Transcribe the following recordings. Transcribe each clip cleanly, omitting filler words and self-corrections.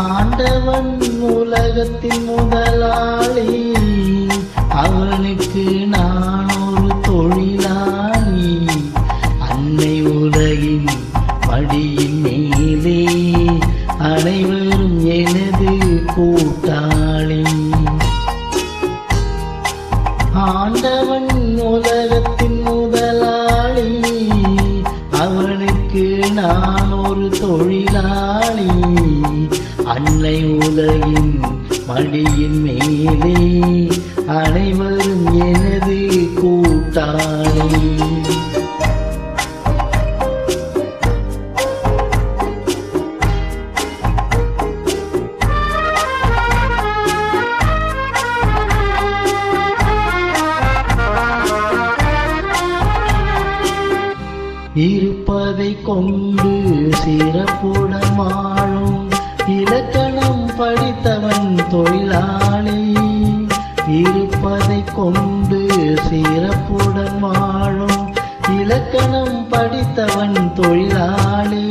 ஆண்டவன் உலகத்தின் முதலாளி, அவனுக்கு நான் ஒரு தொழிலாளி. அன்னை உலகின் மடியின் மேலே அனைவரும் எனது கூட்டாளி. ஆண்டவன் உலகத்தின் முதலாளி, அவனுக்கு நான் ஒரு தொழிலாளி. அன்னை உலகின் மடியின் மேலே அனைவரும் எனது கூட்டாளி. இருப்பதை கொண்டு சிறப்புடன் வாழும் இலக்கணம் படித்தவன் தொழிலாளி. இருப்பதை கொண்டு சிறப்புடன் வாழும் இலக்கணம் படித்தவன் தொழிலாளி.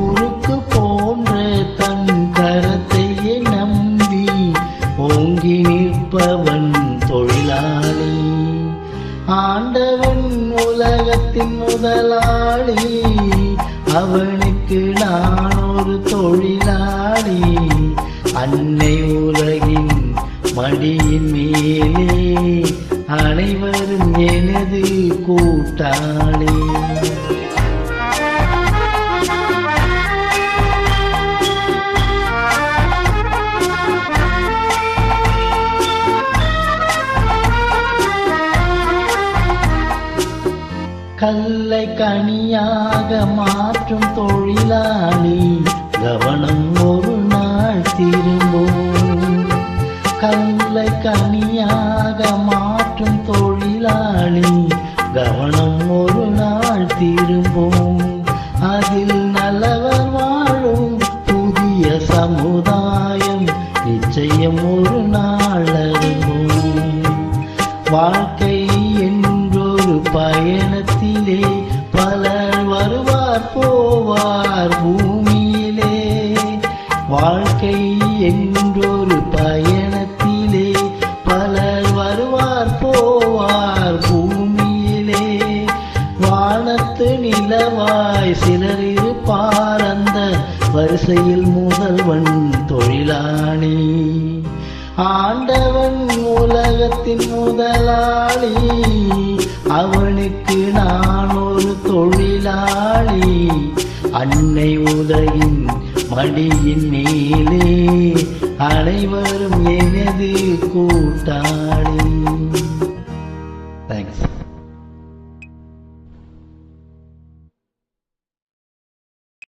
உருக்கு போன்ற தன் கரத்தையே நம்பி ஓங்கி நிற்பவன் தொழிலாளி. ஆண்டவன் உலகத்தின் முதலாளி, அவனுக்கு நான் ஒரு தொழிலாளி. அன்னை உலகின் மடியின் மேலே அனைவரும் எனது கூட்டாளி. கல்லை கனியாக மாற்றும் தொழிலாளி, கவனம் ஒரு நாள் திரும்பும். கல்லை கனியாக மாற்றும் தொழிலாளி, கவனம் ஒரு நாள் திரும்பும். அதில் நல்லவர் வாழும் புதிய சமுதாயம் நிச்சயம் ஒரு நாள் அரும்பும். வாழ்க்கை என்றொரு பயணத்திலே பலர் வருவார் போவார் பூமியிலே. வாழ்க்கை என்றொரு பயணத்திலே பலர் வருவார் போவார் பூமியிலே. வானத்து நிலவாய் சிலர் இருப்பார், அந்த வரிசையில் முதல்வன் தொழிலாளி. ஆண்டவன் உலகத்தின் முதலாளி, அவனுக்கு நான் ஒரு தொழிலாளி. அன்னை உலகின் மடியின் மேலே அனைவரும் எனது கூட்டாளி.